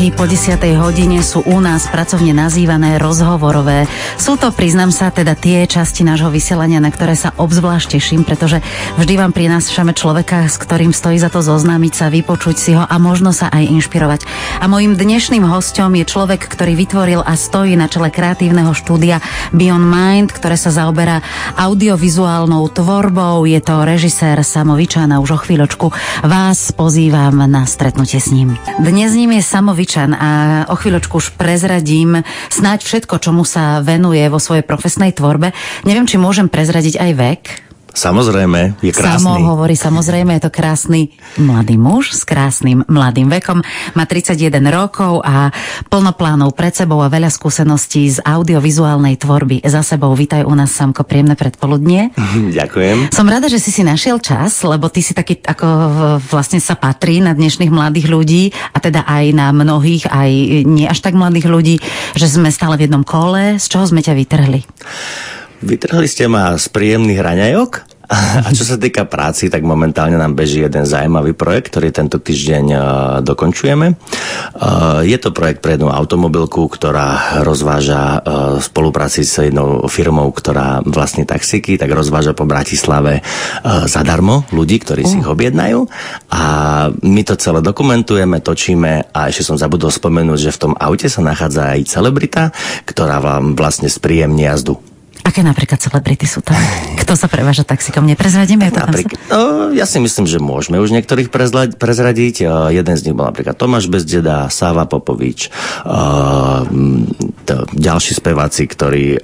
Novinky po 10. hodine sú u nás pracovne nazývané rozhovorové. Sú to, priznám sa, teda tie časti nášho vysielania, na ktoré sa obzvlášť teším, pretože vždy vám prinášame človeka, s ktorým stojí za to zoznámiť sa, vypočuť si ho a možno sa aj inšpirovať. A mojím dnešným hosťom je človek, ktorý vytvoril a stojí na čele kreatívneho štúdia Beyond Mind, ktoré sa zaoberá audiovizuálnou tvorbou. Je to režisér Samo Vičan a už o chvíľočku vás pozývam na stretnutie s ním. Dnes ním je Samo Vičan a o chvíľočku už prezradím snáď všetko, čomu sa venuje vo svojej profesnej tvorbe. Neviem, či môžem prezradiť aj vek. Samozrejme, je krásny. Samo hovorí, samozrejme, je to krásny mladý muž s krásnym mladým vekom. Má 31 rokov a plno plánov pred sebou a veľa skúseností z audiovizuálnej tvorby za sebou. Vítaj u nás, Samko, príjemné predpoludnie. Ďakujem. Som rada, že si našiel čas, lebo ty si taký, ako vlastne sa patrí na dnešných mladých ľudí a teda aj na mnohých, aj nie až tak mladých ľudí, že sme stále v jednom kole. Z čoho sme ťa vytrhli? Vytrhli ste ma z príjemných raňajok. A čo sa týka práci, tak momentálne nám beží jeden zaujímavý projekt, ktorý tento týždeň dokončujeme. Je to projekt pre jednu automobilku, ktorá rozváža v spolupráci s jednou firmou, ktorá vlastní taxíky, tak rozváža po Bratislave zadarmo ľudí, ktorí si ich objednajú. A my to celé dokumentujeme, točíme a ešte som zabudol spomenúť, že v tom aute sa nachádza aj celebrita, ktorá vám vlastne spríjemní jazdu. Aké napríklad celebrity sú tam? Kto sa preváža taxíkom? Neprezradíme to tam sa? Ja si myslím, že môžeme už niektorých prezradiť. Jeden z nich bol napríklad Tomáš Bezdeda, Sáva Popovič, ďalší speváci, ktorí,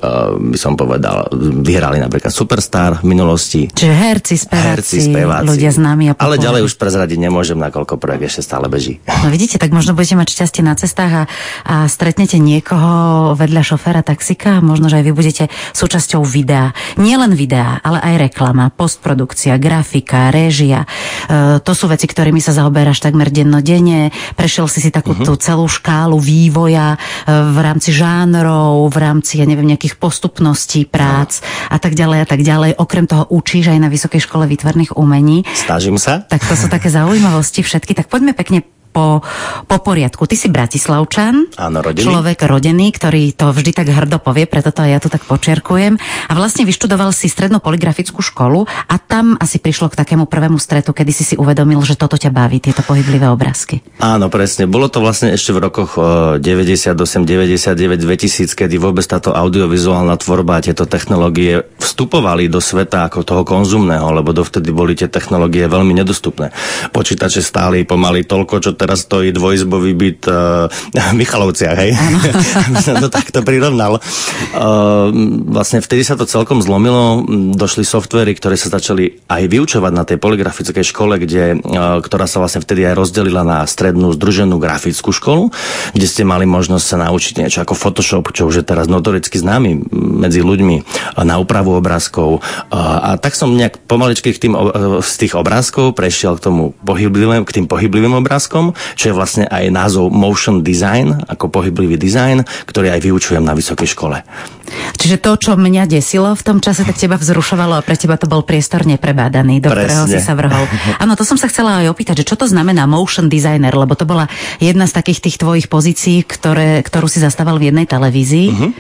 by som povedal, vyhrali napríklad Superstar v minulosti. Čiže herci, speváci, ľudia známi a populárni. Ale ďalej už prezradiť nemôžem, nakoľko projekt ešte stále beží. No vidíte, tak možno budete mať šťastie na cestách a stretnete niekoho vedľa šoféra taxíka, možno, že aj vy budete súčasťou videa. Nie len videa, ale aj reklama, postprodukcia, grafika, réžia. To sú veci, ktorými sa zaoberáš takmer dennodenne. Prešiel si takú tú celú škálu vývoja v rámci žánrov, v rámci, ja neviem, nejakých postupností prác a tak ďalej a tak ďalej. Okrem toho učíš aj na Vysokej škole výtvarných umení. Snažím sa. Tak to sú také zaujímavosti všetky. Tak poďme pekne po poriadku. Ty si Bratislavčan, áno, rodený. Človek rodený, ktorý to vždy tak hrdo povie, preto to aj ja tu tak počiarkujem. A vlastne vyštudoval si strednú poligrafickú školu a tam asi prišlo k takému prvému stretu, kedy si uvedomil, že toto ťa baví, tieto pohyblivé obrázky. Áno, presne. Bolo to vlastne ešte v rokoch 98, 99, 2000, kedy vôbec táto audiovizuálna tvorba a tieto technológie vstupovali do sveta ako toho konzumného, lebo dovtedy boli tie technológie veľmi nedostupné. Počítače stáli pomaly toľko, čo teraz stojí dvojizbový byt v Michalovciach, hej? By som to takto prirovnal. Vlastne vtedy sa to celkom zlomilo. Došli softvery, ktoré sa začali aj vyučovať na tej poligrafickej škole, ktorá sa vlastne vtedy aj rozdelila na strednú združenú grafickú školu, kde ste mali možnosť sa naučiť niečo ako Photoshop, čo už je teraz notoricky známy medzi ľuďmi, na úpravu obrázkov. A tak som nejak pomaličky z tých obrázkov prešiel k tým pohyblivým obrázkom, čo je vlastne aj názov motion design, ako pohyblivý dizajn, ktorý aj vyučujem na vysokej škole. Čiže to, čo mňa desilo v tom čase, tak teba vzrušovalo a pre teba to bol priestor neprebádaný, do ktorého si sa vrhol. Áno, to som sa chcela aj opýtať, že čo to znamená motion designer, lebo to bola jedna z takých tých tvojich pozícií, ktorú si zastával v jednej televízii.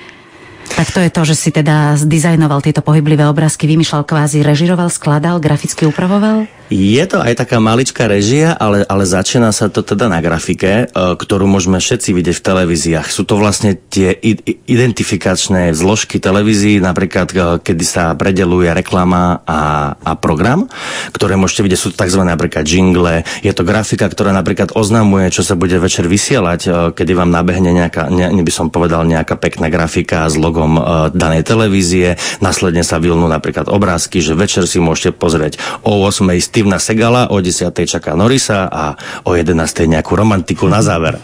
Tak to je to, že si teda zdizajnoval tieto pohyblivé obrázky, vymýšľal kvázi, režiroval, skladal, graficky upravoval? Je to aj taká maličká režia, ale začína sa to teda na grafike, ktorú môžeme všetci vidieť v televíziách. Sú to vlastne tie identifikačné zložky televízií, napríklad kedy sa predeluje reklama a program, ktoré môžete vidieť, sú to tzv. Napríklad jingle. Je to grafika, ktorá napríklad oznamuje, čo sa bude večer vysielať, kedy vám nabehne nejaká pekná grafika s logom danej televízie. Následne sa vylnú napríklad obrázky, že večer si môžete pozrieť o 8. Stevena Segala, o 10. čaká Norisa a o 11. nejakú romantiku na záver.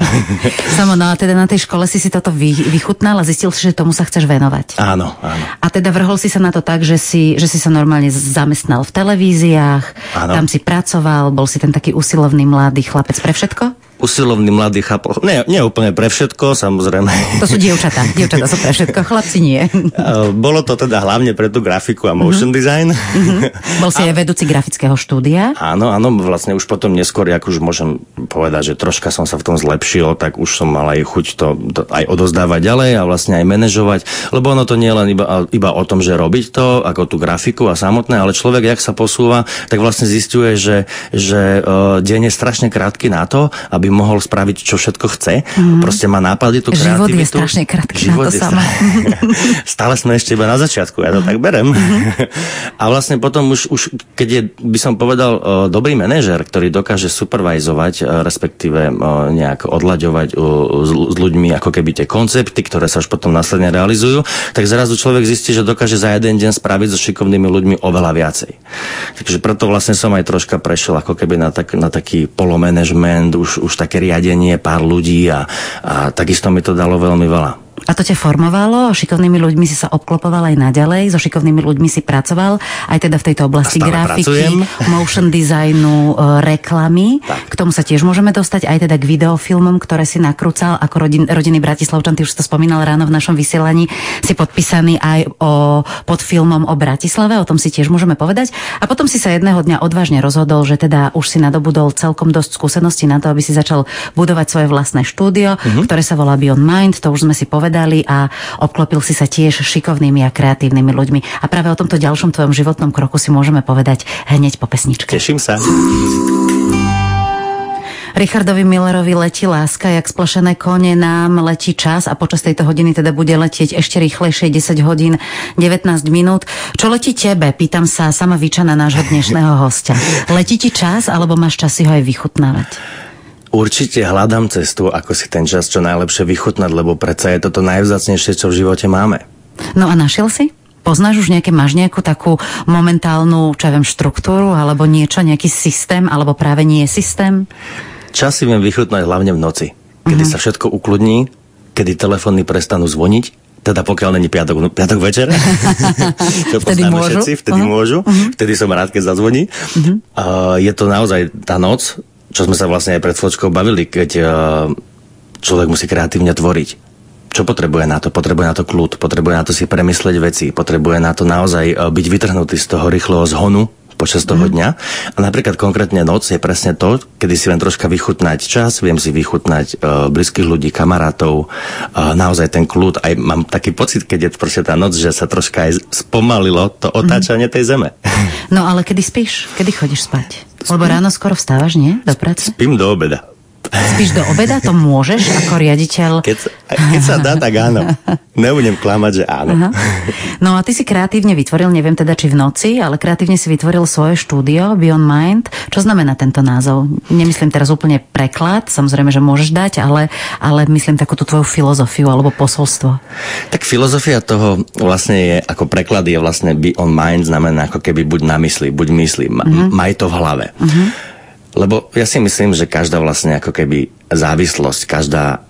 Samo, no a teda na tej škole si toto vychutnal a zistil si, že tomu sa chceš venovať. Áno, áno. A teda vrhol si sa na to tak, že si sa normálne zamestnal v televíziách, áno. Tam si pracoval, bol si ten taký usilovný mladý chlapec pre všetko? usilovný mladý chlap. Nie úplne pre všetko, samozrejme. To sú dievčatá sú pre všetko, chlapci nie. Bolo to teda hlavne pre tú grafiku a motion design. Bol si aj vedúci grafického štúdia? Áno, vlastne už potom neskôr, ako už môžem povedať, že troška som sa v tom zlepšil, tak už som mal aj chuť to aj odozdávať ďalej a vlastne aj manažovať, lebo ono to nie je len iba o tom, že robiť to, ako tú grafiku a samotné, ale človek, jak sa posúva, tak vlastne zisťuje, že deň je strašne krátky na to, aby mohol spraviť, čo všetko chce. Proste má nápady, tú kreativitu. Život je strašne krátky na to sama. Stále sme ešte iba na začiatku, ja to tak berem. A vlastne potom už keď je, by som povedal, dobrý manažer, ktorý dokáže supervizovať, respektíve nejak odlaďovať s ľuďmi ako keby tie koncepty, ktoré sa už potom následne realizujú, tak zrazu človek zistí, že dokáže za jeden deň spraviť so šikovnými ľuďmi oveľa viacej. Takže preto vlastne som aj troška prešiel ako keby na taký polomanagement, už také riadenie pár ľudí a takisto mi to dalo veľmi veľa. A to ťa formovalo? Šikovnými ľuďmi si sa obklopoval aj naďalej? So šikovnými ľuďmi si pracoval? Aj teda v tejto oblasti grafiky, motion designu, reklamy. Tak. K tomu sa tiež môžeme dostať aj teda k videofilmom, ktoré si nakrúcal ako rodinný Bratislavčan. Ty už si to spomínal ráno v našom vysielaní. Si podpísaný aj pod filmom o Bratislave. O tom si tiež môžeme povedať. A potom si sa jedného dňa odvážne rozhodol, že teda už si nadobudol celkom dosť skúseností na to, aby si začal budovať svoje vlastné štúdio, ktoré sa volá Beyond Mind. To už sme si povedali a obklopil si sa tiež šikovnými a kreatívnymi ľuďmi. A práve o tomto ďalšom tvojom životnom kroku si môžeme povedať hneď po pesničke. Teším sa. Richardovi Millerovi letí láska, jak splašené kone, nám letí čas a počas tejto hodiny teda bude letieť ešte rýchlejšie 10 hodín 19 minút. Čo letí tebe? Pýtam sa sama Vičana, nášho dnešného hostia. Letí ti čas, alebo máš čas si ho aj vychutnávať? Určite hľadám cestu, ako si ten čas čo najlepšie vychutnať, lebo predsa je toto najvzácnejšie, čo v živote máme. No a našiel si? Poznáš už máš nejakú takú momentálnu, čo ja viem, štruktúru, alebo niečo, nejaký systém, alebo práve nie systém? Čas si viem vychutnať hlavne v noci, kedy sa všetko ukludní, kedy telefóny prestanú zvoniť, teda pokiaľ není piatok večer. To vtedy môžu. Vtedy môžu. Vtedy som rád, keď zazvoní. Je to naozaj tá noc, čo sme sa vlastne aj pred chvíľočkou bavili, keď človek musí kreatívne tvoriť. Čo potrebuje na to? Potrebuje na to kľud, potrebuje na to si premyslieť veci, potrebuje na to naozaj byť vytrhnutý z toho rýchleho zhonu počas toho dňa. A napríklad konkrétne noc je presne to, kedy si viem troška vychutnať čas, viem si vychutnať blízkych ľudí, kamarátov, naozaj ten kľud. Aj mám taký pocit, keď je proste tá noc, že sa troška aj spomalilo to otáčanie tej zeme. No ale kedy spíš? Kedy chodíš spať? Lebo ráno skoro vstávaš, nie? Do práce? Spím do obeda. Spíš do obeda? To môžeš ako riaditeľ? Keď sa dá, tak áno. Nebudem klamať, že áno. Aha. No a ty si kreatívne vytvoril, neviem teda či v noci, ale kreatívne si vytvoril svoje štúdio Beyond Mind. Čo znamená tento názov? Nemyslím teraz úplne preklad, samozrejme, že môžeš dať, ale myslím takú tú tvoju filozofiu alebo posolstvo. Tak filozofia toho vlastne je, ako preklad je vlastne Beyond Mind, znamená ako keby buď na mysli, buď myslí, maj to v hlave. Lebo ja si myslím, že každá vlastne ako keby závislosť,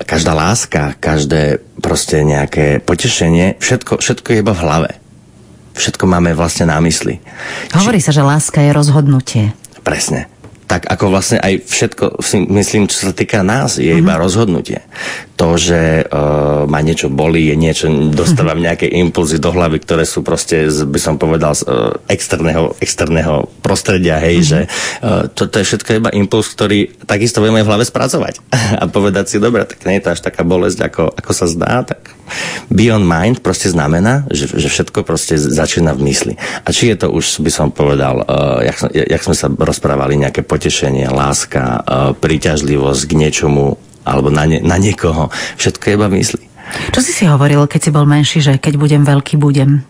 každá láska, každé proste nejaké potešenie, všetko je iba v hlave. Všetko máme vlastne na mysli. Hovorí sa, že láska je rozhodnutie. Presne. Tak ako vlastne aj všetko, myslím, čo sa týka nás, je iba rozhodnutie. To, že ma niečo bolí, je niečo, dostávam nejaké impulzy do hlavy, ktoré sú proste, by som povedal, z externého prostredia, hej, že to je všetko iba impuls, ktorý takisto vieme v hlave spracovať. A povedať si, dobre, tak nie je to až taká bolesť, ako sa zdá, tak Beyond Mind proste znamená, že všetko proste začína v mysli. A či je to už, by som povedal, jak sme sa rozprávali, nejaké potešenie, láska, príťažlivosť k niečomu, alebo na niekoho. Všetko je iba v mysli. Čo si hovoril, keď si bol menší, že keď budem veľký, budem?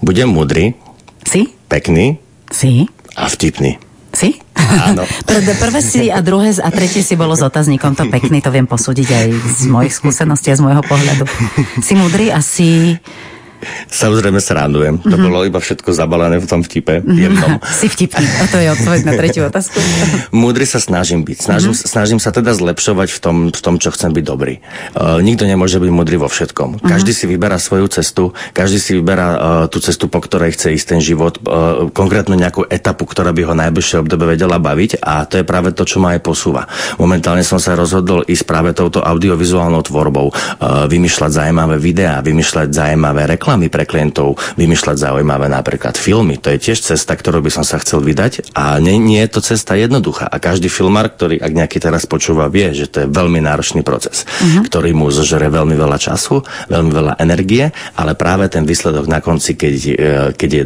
Budem múdry. Si? Pekný. Si? A vtipný. Si? Áno. Prvé si a druhé a tretie si bolo s otáznikom. To pekný, to viem posúdiť aj z mojich skúseností a z môjho pohľadu. Si múdry a si Samozrejme sa randujem. To bolo iba všetko zabalené v tom vtipe jemnom. Si vtipný. A to je odpoveď na tretiu otázku. Múdry sa snažím byť. Snažím sa teda zlepšovať v tom, čo chcem byť dobrý. Nikto nemôže byť múdry vo všetkom. Každý si vyberá svoju cestu, každý si vyberá tú cestu, po ktorej chce ísť ten život, konkrétnu nejakú etapu, ktorá by ho najbližšie obdobie vedela baviť, a to je práve to, čo ma aj posúva. Momentálne som sa rozhodol ísť práve touto audiovizuálnou tvorbou, vymýšľať zaujímavé videá, vymýšľať zaujímavé reklamy pre klientov, vymýšľať zaujímavé napríklad filmy. To je tiež cesta, ktorú by som sa chcel vydať, a nie je to cesta jednoduchá. A každý filmár, ktorý ak nejaký teraz počúva, vie, že to je veľmi náročný proces, ktorý mu zožere veľmi veľa času, veľmi veľa energie, ale práve ten výsledok na konci, keď je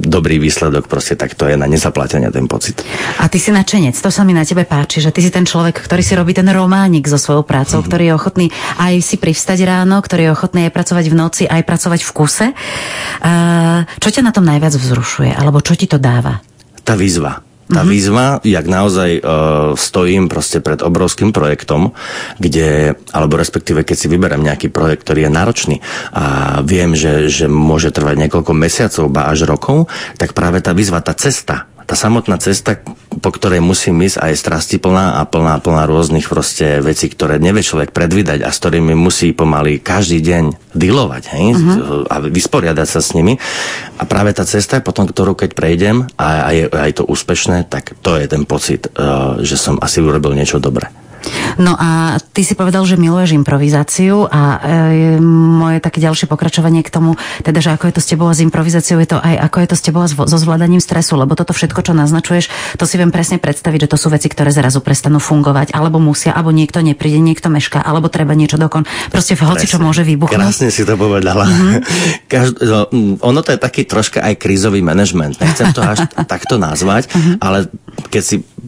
dobrý výsledok, proste tak to je na nezaplatenie ten pocit. A ty si nadšenec, to sa mi na tebe páči, že ty si ten človek, ktorý si robí ten románik so svojou prácou, ktorý je ochotný aj si privstať ráno, ktorý je ochotný aj pracovať v noci, aj pracovať v kuse. Čo ťa na tom najviac vzrušuje? Alebo čo ti to dáva? Tá výzva. Tá výzva, jak naozaj stojím proste pred obrovským projektom, alebo respektíve keď si vyberiem nejaký projekt, ktorý je náročný a viem, že môže trvať niekoľko mesiacov, ba až rokov, tak práve tá výzva, tá cesta, tá samotná cesta, po ktorej musím ísť, a je strastiplná a plná rôznych proste vecí, ktoré nevie človek predvídať a s ktorými musí pomaly každý deň dealovať, a vysporiadať sa s nimi. A práve tá cesta, potom ktorú keď prejdem a je to úspešné, tak to je ten pocit, že som asi urobil niečo dobré. No a ty si povedal, že miluješ improvizáciu, a moje také ďalšie pokračovanie k tomu, teda, že ako je to s tebou a s improvizáciou, je to aj ako je to s tebou a so zvládaním stresu, lebo toto všetko, čo naznačuješ, to si viem presne predstaviť, že to sú veci, ktoré zrazu prestanú fungovať, alebo musia, alebo niekto nepríde, niekto mešká, alebo treba niečo proste v hoci čo môže vybuchnúť. Krásne si to povedala. Ono to je taký troška aj krízový manažment. Nechcem to až takto nazvať, ale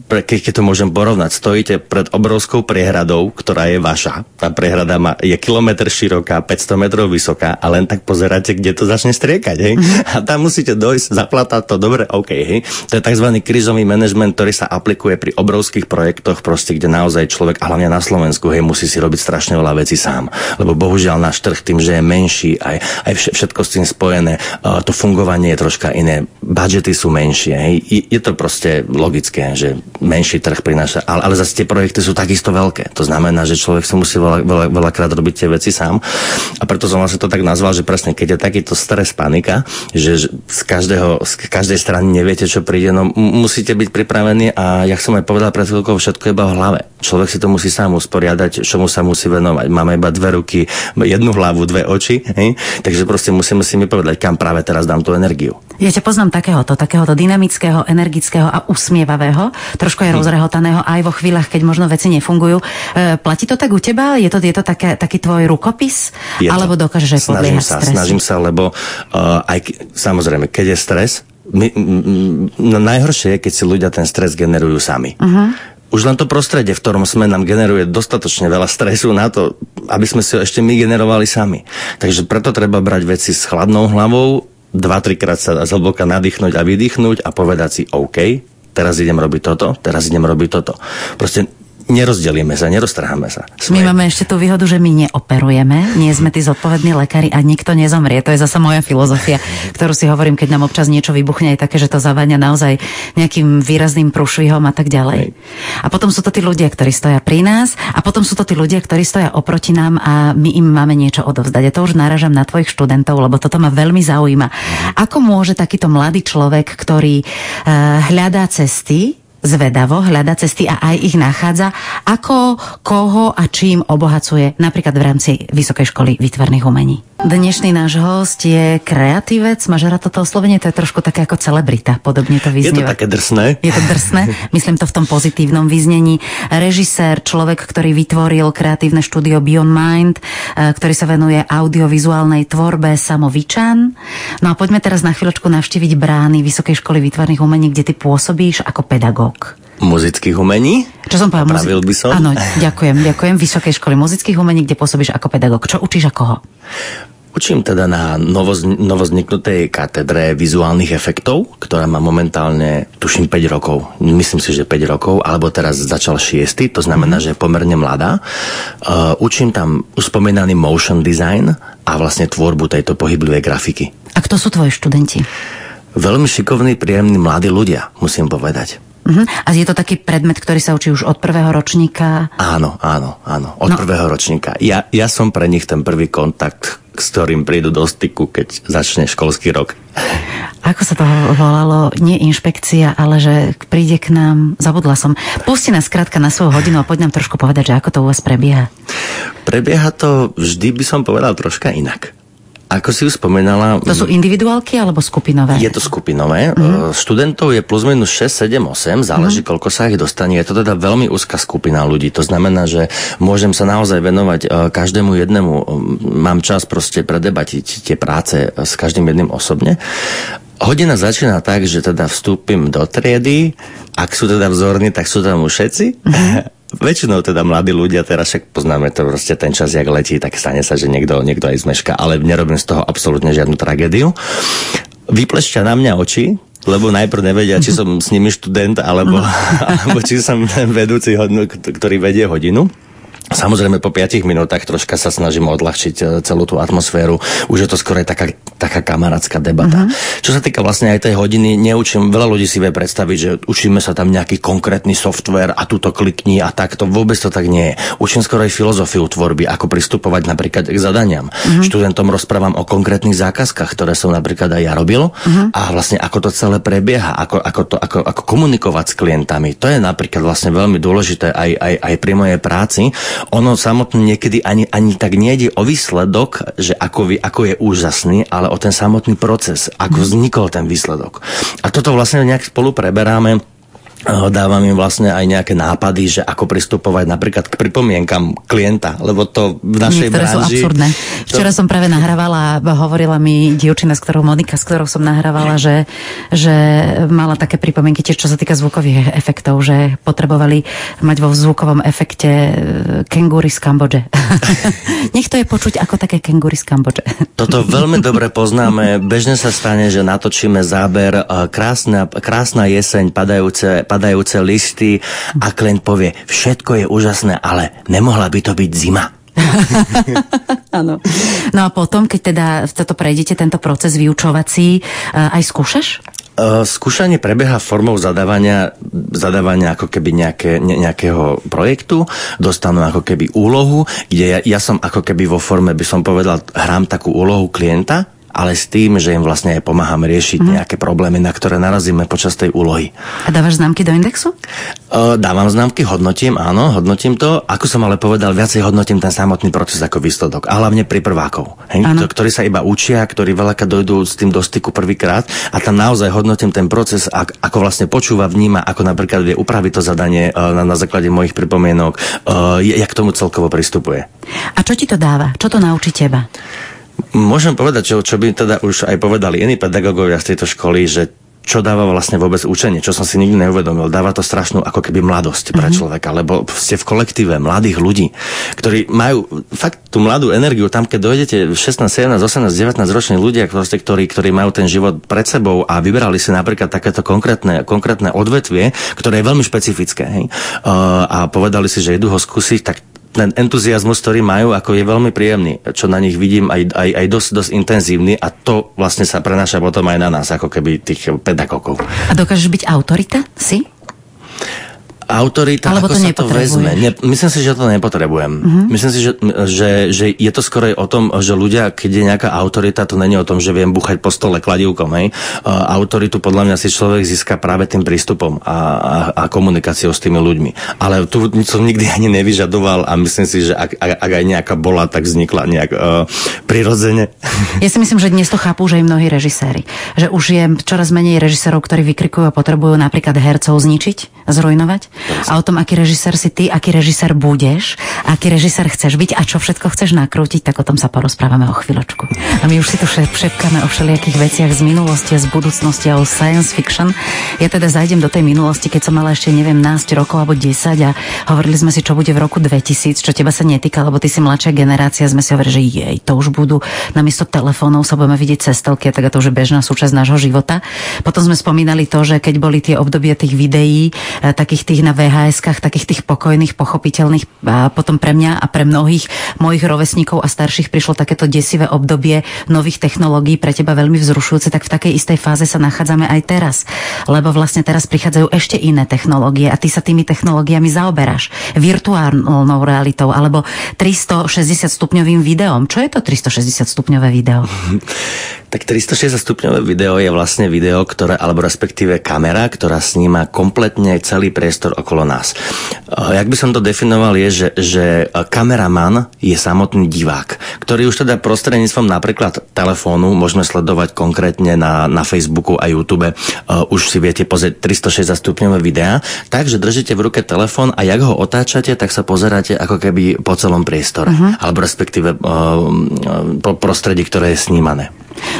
keď to môžem porovnať, stojíte pred obrovskou priehradou, ktorá je vaša. Tá priehrada je kilometr široká, 500 metrov vysoká, a len tak pozeráte, kde to začne striekať, hej. A tam musíte dojsť, zaplatať to, dobre, OK, hej. To je tzv. Krízový manažment, ktorý sa aplikuje pri obrovských projektoch, proste, kde naozaj človek, a hlavne na Slovensku, hej, musí si robiť strašne veľa vecí sám. Lebo bohužiaľ náš trh tým, že je menší, aj všetko s tým spojené, to fungovanie je troška iné, budžety sú menšie, hej. Je to proste logické, že menší trh prináša, ale zase tie projekty sú takisto veľké. To znamená, že človek si musí veľakrát robiť tie veci sám. A preto som vlastne to tak nazval, že presne keď je takýto stres, panika, že z každej strany neviete, čo príde, no musíte byť pripravení, a jak som aj povedal pred chvíľkou, všetko je iba v hlave. Človek si to musí sám usporiadať, čomu sa musí venovať. Máme iba 2 ruky, 1 hlavu, 2 oči, hej? Takže proste musíme si povedať, kam práve teraz dám tú energiu. Ja ťa poznám takéhoto dynamického, energického a usmievavého, trošku aj rozrehotaného aj vo chvíľach, keď možno veci nefungujú. Platí to tak u teba? Je to taký tvoj rukopis? Alebo dokážeš aj podliehať stresu? Snažím sa, lebo samozrejme, keď je stres, najhoršie je, keď si ľudia ten stres generujú sami. Už len to prostredie, v ktorom sme, nám generuje dostatočne veľa stresu na to, aby sme si ho ešte my generovali sami. Takže preto treba brať veci s chladnou hlavou, 2-3 krát sa zhlboka nadýchnuť a vydýchnuť a povedať si OK, teraz idem robiť toto. Proste nerozdelíme sa, neroztrháme sa. My máme ešte tú výhodu, že my neoperujeme, nie sme tí zodpovední lekári a nikto nezomrie. To je zasa moja filozofia, ktorú si hovorím, keď nám občas niečo vybuchne, aj také, že to zaváňa naozaj nejakým výrazným prúšvihom a tak ďalej. A potom sú to tí ľudia, ktorí stoja pri nás, a potom sú to tí ľudia, ktorí stoja oproti nám a my im máme niečo odovzdať. A to už narážam na tvojich študentov, lebo toto ma veľmi zaujíma. Ako môže takýto mladý človek, ktorý hľadá cesty, zvedavo hľada cesty a aj ich nachádza, ako, koho a čím obohacuje napríklad v rámci Vysokej školy výtvarných umení. Dnešný náš host je kreatívec, máš rád toto oslovenie, to je trošku také ako celebrita, podobne to vyznieva. Je to také drsné. Je to drsné, myslím to v tom pozitívnom vyznení. Režisér, človek, ktorý vytvoril kreatívne štúdio Beyond Mind, ktorý sa venuje audiovizuálnej tvorbe, Samo Vičan. No a poďme teraz na chvíľočku navštíviť brány Vysokej školy výtvarných umení, kde ty pôsobíš ako pedagóg. Muzických umení? Čo som povedal? Pravil by som? Áno, ďakujem. Vysokej školy muzických umení, kde pôsobíš ako pedagóg. Čo učíš a koho? Učím teda na novozniknutej katedre vizuálnych efektov, ktorá má momentálne, tuším, 5 rokov. Myslím si, že 5 rokov, alebo teraz začal 6, to znamená, že je pomerne mladá. Učím tam uspomínaný motion design a vlastne tvorbu tejto pohyblivej grafiky. A kto sú tvoji študenti? Veľmi šikovní, príjemní mladí ľudia, musím povedať. A je to taký predmet, ktorý sa učí už od prvého ročníka? Áno, od prvého ročníka. Ja som pre nich ten prvý kontakt, s ktorým prídu do styku, keď začne školský rok. Ako sa to volalo? Nie inšpekcia, ale že príde k nám, zabudla som. Pusti nás skrátka na svoju hodinu a poď nám trošku povedať, že ako to u vás prebieha. Prebieha to vždy, by som povedal, troška inak. Ako si už spomenala... To sú individuálky alebo skupinové? Je to skupinové. Študentov je plus minus 6, 7, 8, záleží, koľko sa ich dostane. Je to teda veľmi úzka skupina ľudí. To znamená, že môžem sa naozaj venovať každému jednému. Mám čas proste predebatiť tie práce s každým jedným osobne. Hodina začína tak, že teda vstúpim do triedy. Ak sú teda vzorní, tak sú tam už všetci. Väčšinou teda mladí ľudia, teraz však poznáme to proste ten čas, jak letí, tak stane sa, že niekto aj zmeška, ale nerobím z toho absolútne žiadnu tragédiu. Vyplešťa na mňa oči, lebo najprv nevedia, či som s nimi študent, alebo či som ten vedúci, ktorý vedie hodinu. Samozrejme po 5 minútach troška sa snažím odľahčiť celú tú atmosféru. Už je to skôr taká kamarátska debata. Čo sa týka vlastne aj tej hodiny, neučím, veľa ľudí si vie predstaviť, že učíme sa tam nejaký konkrétny software a tuto klikni a takto. Vôbec to tak nie je. Učím skôr aj filozofiu tvorby, ako pristupovať napríklad k zadaniam. Študentom rozprávam o konkrétnych zákazkách, ktoré som napríklad aj ja robil a vlastne ako to celé prebieha, ako komunikovať s klientami. To je napríklad vlastne veľmi dôležité aj pri mojej práci. Ono samotné niekedy ani tak nejde o výsledok, že ako je úžasný, ale o ten samotný proces, ako vznikol ten výsledok. A toto vlastne nejak spolu preberáme. Dávam im vlastne aj nejaké nápady, že ako pristupovať napríklad k pripomienkam klienta, lebo to v našej niektoré branži... sú absurdné. Včera som práve nahrávala, hovorila mi dievčina, s ktorou som nahrávala, že mala také pripomienky tiež, čo sa týka zvukových efektov, že potrebovali mať vo zvukovom efekte kengúry z Kambodže. Nech to je počuť ako také kengúry z Kambodže. Toto veľmi dobre poznáme. Bežne sa stane, že natočíme záber, krásna jeseň, padajúce listy a klient povie, všetko je úžasné, ale nemohla by to byť zima. Áno. No a potom, keď teda toto prejdete, tento proces vyučovací, aj skúšaš? Skúšanie prebieha formou zadávania ako keby nejakého projektu, dostanú ako keby úlohu, kde ja som ako keby vo forme, by som povedal, hrám takú úlohu klienta, ale s tým, že im vlastne aj pomáhame riešiť nejaké problémy, na ktoré narazíme počas tej úlohy. A dávaš známky do indexu? Dávam známky, hodnotím to. Ako som ale povedal, viacej hodnotím ten samotný proces ako výsledok. A hlavne pri prvákov, ktorí sa iba učia, ktorí veľakrát dojdú s tým do styku prvýkrát a tam naozaj hodnotím ten proces, ako vlastne počúva, vníma, ako napríklad vie upraviť to zadanie na základe mojich pripomienok, jak k tomu celkovo pristupuje. A čo ti to dáva? Čo to naučí teba? Môžem povedať, čo by teda už aj povedali iní pedagógovia z tejto školy, že čo dáva vlastne vôbec učenie, čo som si nikdy neuvedomil. Dáva to strašnú ako keby mladosť pre človeka, lebo ste v kolektíve mladých ľudí, ktorí majú fakt tú mladú energiu. Tam, keď dojdete 16, 17, 18, 19 roční ľudia, ktorí majú ten život pred sebou a vyberali si napríklad takéto konkrétne odvetvie, ktoré je veľmi špecifické, a povedali si, že idú ho skúsiť, tak ten entuziazmus, ktorý majú, ako je veľmi príjemný, čo na nich vidím aj dosť intenzívny a to vlastne sa prenáša potom aj na nás, ako keby tých pedagógov. A dokážeš byť autorita? Si? Autorita, alebo ako sa to vezme. Myslím si, že to nepotrebujem. Myslím si, že je to skoro o tom, že ľudia, keď je nejaká autorita, to není o tom, že viem buchať po stole kladívkom. Autoritu podľa mňa si človek získa práve tým prístupom a komunikáciou s tými ľuďmi. Ale tu som nikdy ani nevyžadoval a myslím si, že ak aj nejaká bola, tak vznikla nejak prirodzene. Ja si myslím, že dnes to chápu, že aj mnohí režiséri. Že už je čoraz menej režisérov, ktorí vykrikujú a potrebujú napríklad hercov zničiť, zrujnovať. A o tom, aký režisér si ty, aký režisér budeš, aký režisér chceš byť a čo všetko chceš nakrútiť, tak o tom sa porozprávame o chvíľočku. A my už si tu šepkáme o všelijakých veciach z minulosti a z budúcnosti a o science fiction. Ja teda zajdem do tej minulosti, keď som mala ešte, neviem, 10 rokov alebo 10 a hovorili sme si, čo bude v roku 2000, čo teba sa netýka, lebo ty si mladšia generácia, sme si hovorili, že to už budú namiesto telefónov sa budeme vidieť cez telky, tak to už je bežná súčasť nášho života. Potom sme spomínali to, že keď boli tie obdobie tých videí, takých tých na VHS-kách, takých tých pokojných, pochopiteľných, a potom pre mňa a pre mnohých mojich rovesníkov a starších prišlo takéto desivé obdobie nových technológií, pre teba veľmi vzrušujúce, tak v takej istej fáze sa nachádzame aj teraz. Lebo vlastne teraz prichádzajú ešte iné technológie a ty sa tými technológiami zaoberáš. Virtuálnou realitou alebo 360 stupňovým videom. Čo je to 360 stupňové video? Tak 360 stupňové video je vlastne video, ktoré, alebo respektíve kamera, ktorá sníma kompletne celý priestor okolo nás. Jak by som to definoval je, že kameraman je samotný divák, ktorý už teda prostredníctvom napríklad telefónu môžeme sledovať konkrétne na Facebooku a YouTube. Už si viete pozrieť 360 stupňové videá, takže držíte v ruke telefón a jak ho otáčate, tak sa pozeráte ako keby po celom priestore. Alebo respektíve po prostredí, ktoré je snímané.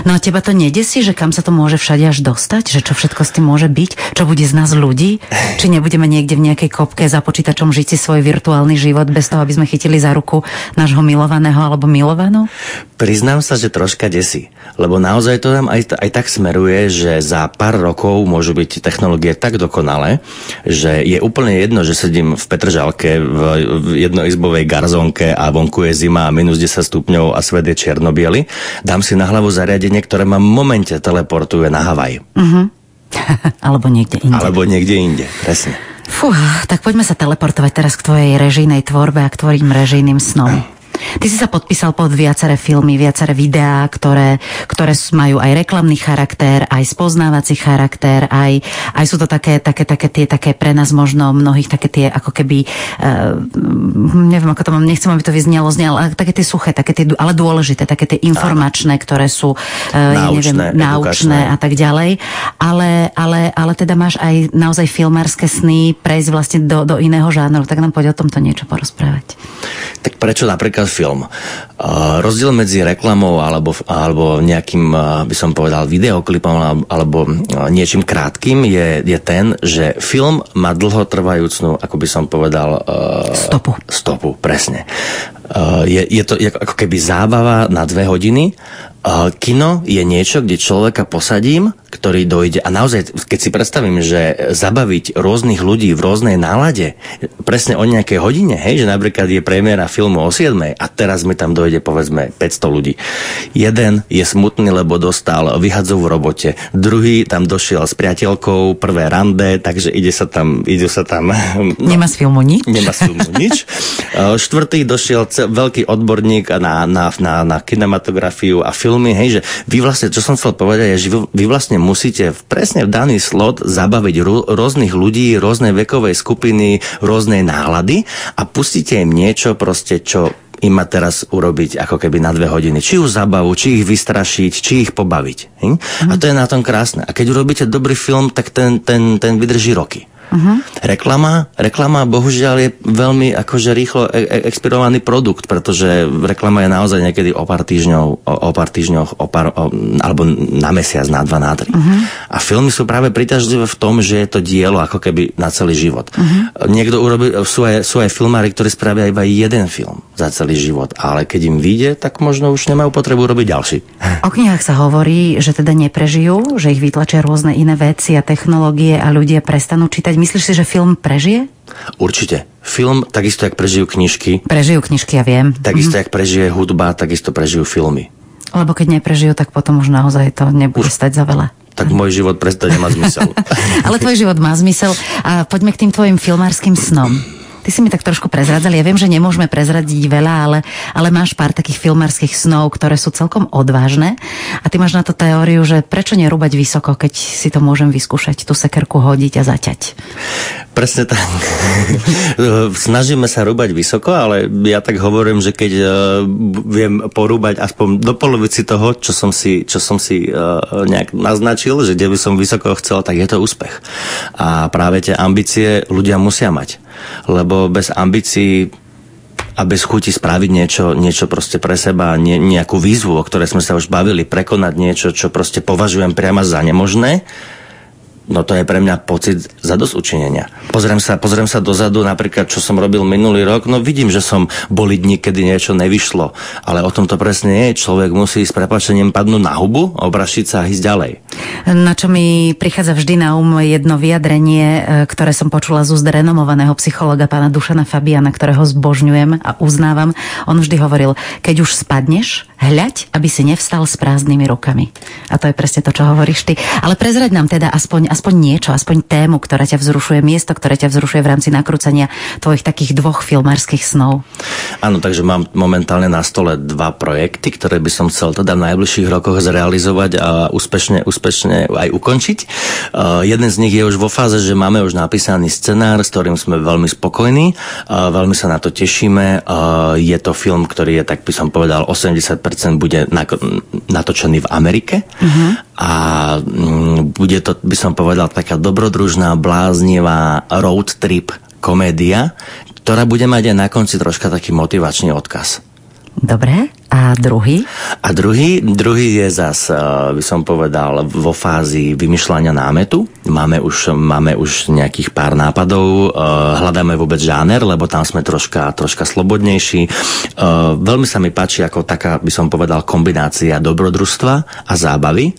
No a teba to nedesí, že kam sa to môže všade až dostať? Že čo všetko s tým môže byť? Čo bude z nás ľudí? Či nebudeme niekde v nejakej kopke za počítačom žiť si svoj virtuálny život bez toho, aby sme chytili za ruku nášho milovaného alebo milovanú? Priznám sa, že troška desí. Lebo naozaj to tam aj tak smeruje, že za pár rokov môžu byť technológie tak dokonalé, že je úplne jedno, že sedím v Petržalke v jednoizbovej garzónke a vonku je zima a minus 10 stupňov a svet je čierno-biely. Dám si na hlavu zariadenie, ktoré ma v momente teleportuje na Havaj. Alebo niekde inde. Presne. Fúha, tak poďme sa teleportovať teraz k tvojej režijnej tvorbe a k tvojim režijným snom. Ty si sa podpísal pod viaceré filmy, viaceré videá, ktoré majú aj reklamný charakter, aj spoznávací charakter, aj sú to také pre nás možno mnohých také tie ako keby neviem ako to mám, nechcem, aby to vyznelo, ale také tie suché, ale dôležité, také tie informačné, ktoré sú náučné a tak ďalej. Ale teda máš aj naozaj filmárske sny prejsť vlastne do iného žánru, tak nám poď o tomto niečo porozprávať. Tak prečo napríklad film? Rozdiel medzi reklamou alebo nejakým, by som povedal, videoklipom alebo niečím krátkým je ten, že film má dlhotrvajúcnu, ako by som povedal, stopu, presne. Je to ako keby zábava na 2 hodiny. Kino je niečo, kde človeka posadím, ktorý dojde a naozaj, keď si predstavím, že zabaviť rôznych ľudí v rôznej nálade presne o nejakej hodine, hej, že napríklad je premiéra filmu o 7 a teraz mi tam dojde povedzme 500 ľudí. Jeden je smutný, lebo dostal vyhadzov v robote, druhý tam došiel s priateľkou, prvé rande, takže idú sa tam no, Nemá z filmu nič. Štvrtý došiel veľký odborník na kinematografiu a filmy, hej, že vy vlastne, čo som chcel povedať, je, že vy vlastne musíte presne v daný slot zabaviť rôznych ľudí, rôznej vekovej skupiny, rôznej nálady a pustíte im niečo proste, čo im má teraz urobiť ako keby na 2 hodiny. Či už zabavu, či ich vystrašiť, či ich pobaviť. Hej? A to je na tom krásne. A keď urobíte dobrý film, tak ten vydrží roky. Reklama bohužiaľ je veľmi akože rýchlo expirovaný produkt, pretože reklama je naozaj niekedy o pár týždňoch, alebo na mesiac, na 2, na 3. A filmy sú práve príťažlivé v tom, že je to dielo ako keby na celý život. Niekto urobí, sú aj filmári, ktorí spravia iba jeden film za celý život, ale keď im vyjde, tak možno už nemajú potrebu robiť ďalší. O knihách sa hovorí, že teda neprežijú, že ich vytlačia rôzne iné veci a technológie a ľudia prestanú čítať. Myslíš si, že film prežije? Určite. Film, takisto jak prežijú knižky. Prežijú knižky, ja viem. Takisto jak prežije hudba, takisto prežijú filmy. Lebo keď neprežijú, tak potom už naozaj to nebude stať za veľa. Tak môj život prestane má zmysel. Ale tvoj život má zmysel. A poďme k tým tvojim filmárskym snom. Ty si mi tak trošku prezradzal. Ja viem, že nemôžeme prezradiť veľa, ale máš pár takých filmárskych snov, ktoré sú celkom odvážne. A ty máš na to teóriu, že prečo nerúbať vysoko, keď si to môžem vyskúšať, tú sekerku hodiť a zaťať. Presne tak. Snažíme sa rúbať vysoko, ale ja tak hovorím, že keď viem porúbať aspoň do polovici toho, čo som si nejak naznačil, že kde by som vysoko chcel, tak je to úspech. A práve tie ambície ľudia musia mať. Lebo bez ambícií a bez chuti spraviť niečo proste pre seba, nejakú výzvu, o ktorej sme sa už bavili, prekonať niečo, čo proste považujem priamo za nemožné, no to je pre mňa pocit zadosťučinenia. Pozriem sa dozadu, napríklad, čo som robil minulý rok, no vidím, že boli dni, kedy niečo nevyšlo, ale o tom to presne nie je. Človek musí s prepáčením padnúť na hubu, obrašiť sa a ísť ďalej. Na čo mi prichádza vždy na jedno vyjadrenie, ktoré som počula z úst renomovaného psychologa pána Dušana Fabiana, ktorého zbožňujem a uznávam. On vždy hovoril, keď už spadneš, hľaď, aby si nevstal s prázdnymi rukami. A to je presne to, čo hovoríš ty. Ale prezraď nám teda aspoň niečo, aspoň tému, ktorá ťa vzrušuje, miesto, ktoré ťa vzrušuje v rámci nakrúcania tvojich takých 2 filmárskych snov. Áno, takže mám momentálne na stole 2 projekty, ktoré by som chcel teda v najbližších rokoch zrealizovať a úspešne aj ukončiť. Jeden z nich je už vo fáze, že máme už napísaný scenár, s ktorým sme veľmi spokojní. Veľmi sa na to tešíme. Je to film, ktorý je, tak by som povedal, 80% bude natočený v Amerike. A bude to, by som povedal, taká dobrodružná, bláznivá road trip komédia, ktorá bude mať aj na konci troška taký motivačný odkaz. Dobre, a druhý? A druhý je zas, by som povedal, vo fázi vymýšľania námetu. Máme už nejakých pár nápadov, hľadáme vôbec žáner, lebo tam sme troška slobodnejší. Veľmi sa mi páči ako taká, by som povedal, kombinácia dobrodružstva a zábavy.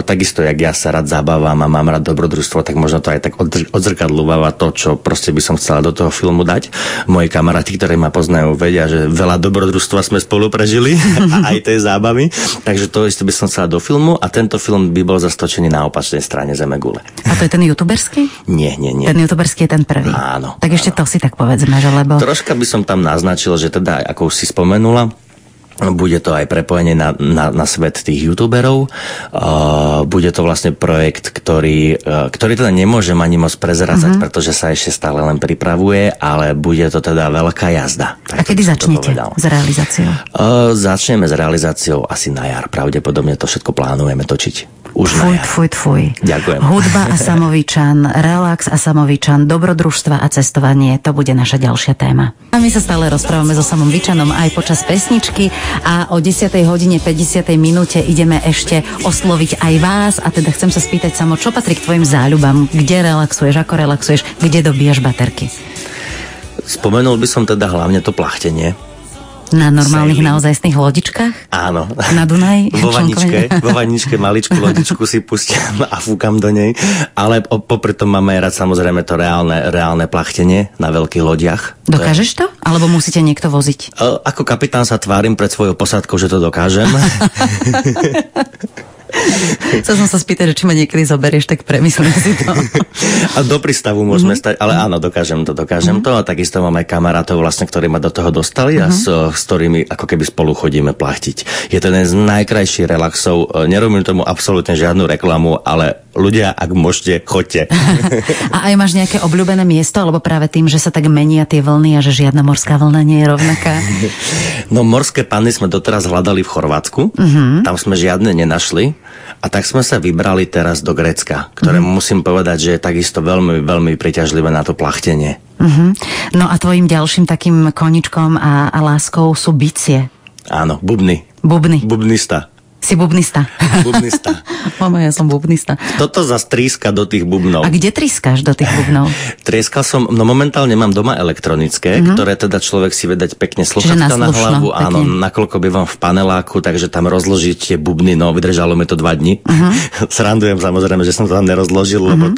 Takisto, jak ja sa rád zabávam a mám rád dobrodružstvo, tak možno to aj tak odzrkadľúva to, čo proste by som chcela do toho filmu dať. Moji kamaráti, ktorí ma poznajú, vedia, že veľa dobrodružstva sme spolu prežili a aj tej zábavy. Takže to isté by som chcela do filmu a tento film by bol zastočený na opačnej strane zemegule. A to je ten youtuberský? Nie. Ten youtuberský je ten prvý. Áno. Tak ešte to si tak povedzme, že lebo... Troška by som tam naznačil, že teda, ako už si spomenula, bude to aj prepojenie na svet tých youtuberov. Bude to vlastne projekt, ktorý teda nemôžem ani moc prezradzať, pretože sa ešte stále len pripravuje, ale bude to teda veľká jazda. A kedy začnete s realizáciou? Začneme s realizáciou asi na jar. Pravdepodobne to všetko plánujeme točiť. Už na jar. Fuj. Ďakujem. Hudba a samovičan, relax a samovičan, dobrodružstva a cestovanie, to bude naša ďalšia téma. A my sa stále rozprávame so Samom Vičanom aj počas pesničky a o 10:50 ideme ešte osloviť aj vás a teda chcem sa spýtať, Samo, čo patrí k tvojim záľubám? Kde relaxuješ, ako relaxuješ, kde dobíjaš baterky? Spomenul by som teda hlavne to plachtenie. Na normálnych naozajstných lodičkách? Áno. Na Dunaj? Vo vaničke maličkú lodičku si pustím a fúkam do nej. Ale popri tom máme rád samozrejme to reálne plachtenie na veľkých lodiach. Dokážeš to? Alebo musíte niekto voziť? Ako kapitán sa tvárim pred svojou posádkou, že to dokážem. Chcel som sa spýtať, že či ma niekedy zoberieš, tak premyslím si to. A do prístavu môžeme stať, ale áno, dokážem to. A takisto mám aj kamarátov, vlastne, ktorí ma do toho dostali a s ktorými ako keby spolu chodíme plachtiť. Je to jeden z najkrajších relaxov. Nerobím tomu absolútne žiadnu reklamu, ale ľudia, ak môžete, choďte. A aj máš nejaké obľúbené miesto, alebo práve tým, že sa tak menia tie vlny a že žiadna morská vlna nie je rovnaká? No, morské panny sme doteraz hľadali v Chorvátsku. Tam sme žiadne nenašli. A tak sme sa vybrali teraz do Grécka, ktoré musím povedať, že je takisto veľmi, veľmi priťažlivé na to plachtenie. No a tvojim ďalším takým koničkom a láskou sú bicie. Áno, bubny. Bubnista. Si bubnista. Bubnista. Mama, ja som bubnista. Toto zas tríska do tých bubnov. A kde trískaš do tých bubnov? Trieskal som, no momentálne mám doma elektronické, ktoré teda človek si vedať pekne sluchatka na hlavu. Pekne. Áno, nakoľko bývam v paneláku, takže tam rozložiť tie bubny, no vydržalo mi to 2 dni. Srandujem samozrejme, že som to tam nerozložil, lebo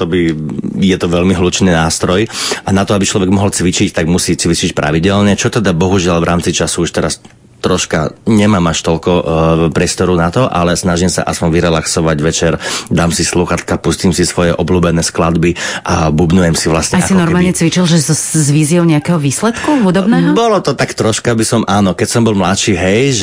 je to veľmi hlučný nástroj. A na to, aby človek mohol cvičiť, tak musí cvičiť pravidelne, čo teda bohužiaľ v rámci času už teraz troška nemám až toľko priestoru na to, ale snažím sa aspoň vyrelaxovať večer, dám si slúchatka, pustím si svoje obľúbené skladby a bubnujem si vlastne. Aj si normálne cvičil, že s víziou nejakého výsledku hudobného? Bolo to tak troška, by som, áno, keď som bol mladší, hej,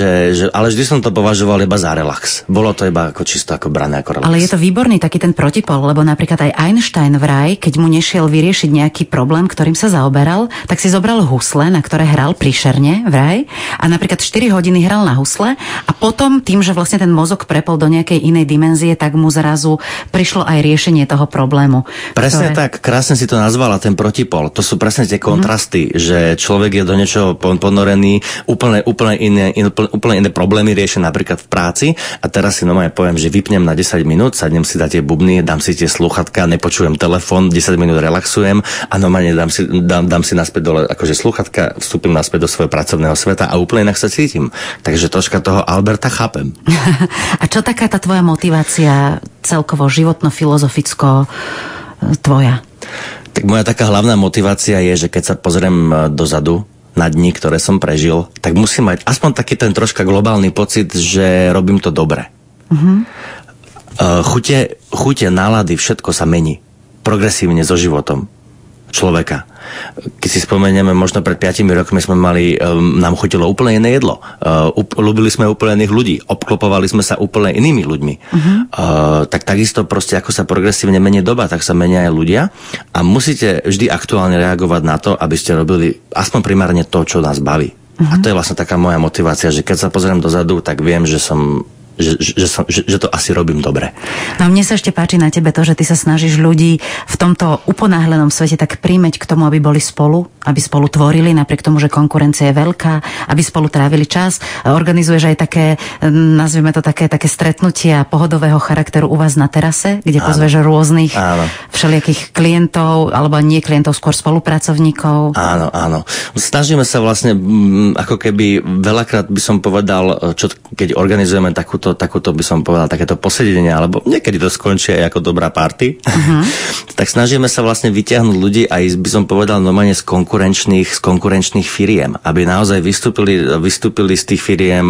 ale vždy som to považoval iba za relax. Bolo to iba ako čisto ako brané ako relax. Ale je to výborný taký ten protipol, lebo napríklad aj Einstein vraj, keď mu nešiel vyriešiť nejaký problém, ktorým sa zaoberal, tak si zobral husle, na ktoré hral príšerne vraj, a napríklad 4 hodiny hral na husle a potom tým, že vlastne ten mozog prepol do nejakej inej dimenzie, tak mu zrazu prišlo aj riešenie toho problému. Presne tak, krásne si to nazvala, ten protipol. To sú presne tie kontrasty, že človek je do niečoho ponorený, úplne iné problémy rieši napríklad v práci a teraz si normálne poviem, že vypnem na 10 minút, sadnem si, dať tie bubny, dám si tie slúchatka, nepočujem telefón, 10 minút relaxujem a normálne dám si naspäť dole akože slúchatka, vstúpim naspäť do svojho pracovného sveta a úplne inak sa cítim. Takže troška toho Alberta chápem. A čo taká tá tvoja motivácia celkovo životno-filozoficko tvoja? Tak moja taká hlavná motivácia je, že keď sa pozriem dozadu na dni, ktoré som prežil, tak musím mať aspoň taký ten troška globálny pocit, že robím to dobre. Chute, nálady, všetko sa mení progresívne so životom človeka. Keď si spomenieme, možno pred 5 rokmi sme mali, nám chutilo úplne iné jedlo. Ľúbili sme úplne iných ľudí. Obklopovali sme sa úplne inými ľuďmi. Tak takisto proste, ako sa progresívne mení doba, tak sa menia aj ľudia. A musíte vždy aktuálne reagovať na to, aby ste robili aspoň primárne to, čo nás baví. A to je vlastne taká moja motivácia, že keď sa pozriem dozadu, tak viem, že to asi robím dobre. No mne sa ešte páči na tebe to, že ty sa snažíš ľudí v tomto uponáhlenom svete tak príjmeť k tomu, aby boli spolu, aby spolu tvorili, napriek tomu, že konkurencia je veľká, aby spolu trávili čas. Organizuješ aj také, nazvime to také stretnutia pohodového charakteru u vás na terase, kde pozveš rôznych všelijakých klientov, alebo nie klientov, skôr spolupracovníkov. Áno. Snažíme sa vlastne, ako keby veľakrát by som povedal, keď organizujeme takúto by som povedal, takéto posedenie, alebo niekedy to skončí aj ako dobrá party, tak snažíme sa vlastne vyťahnuť ľudí aj, by som povedal, normálne z konkurenčných firiem, aby naozaj vystúpili z tých firiem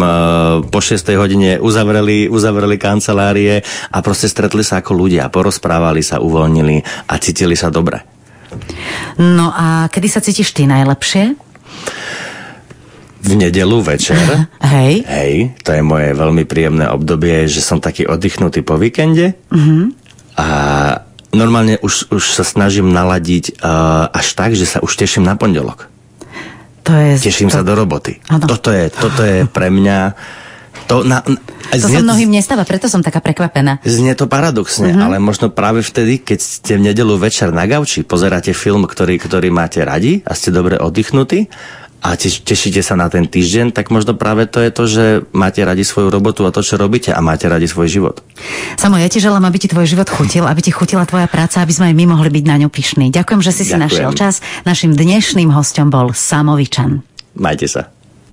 po 6. hodine, uzavreli kancelárie a proste stretli sa ako ľudia, porozprávali sa, uvoľnili a cítili sa dobre. No a kedy sa cítiš ty najlepšie? V nedeľu večer. Hej, to je moje veľmi príjemné obdobie, že som taký oddychnutý po víkende. A normálne už sa snažím naladiť až tak, že sa už teším na pondelok. Teším sa do roboty. Toto je pre mňa... To sa mnohým nestáva, preto som taká prekvapená. Znie to paradoxne, ale možno práve vtedy, keď ste v nedeľu večer na gauči, pozeráte film, ktorý máte radi a ste dobre oddychnutí, a tešíte sa na ten týždeň, tak možno práve to je to, že máte radi svoju robotu a to, čo robíte a máte radi svoj život. Samo, ja ti želám, aby ti tvoj život chutil, aby ti chutila tvoja práca, aby sme aj my mohli byť na ňu pyšní. Ďakujem, že si našiel čas. Naším dnešným hosťom bol Samo Vičan. Majte sa.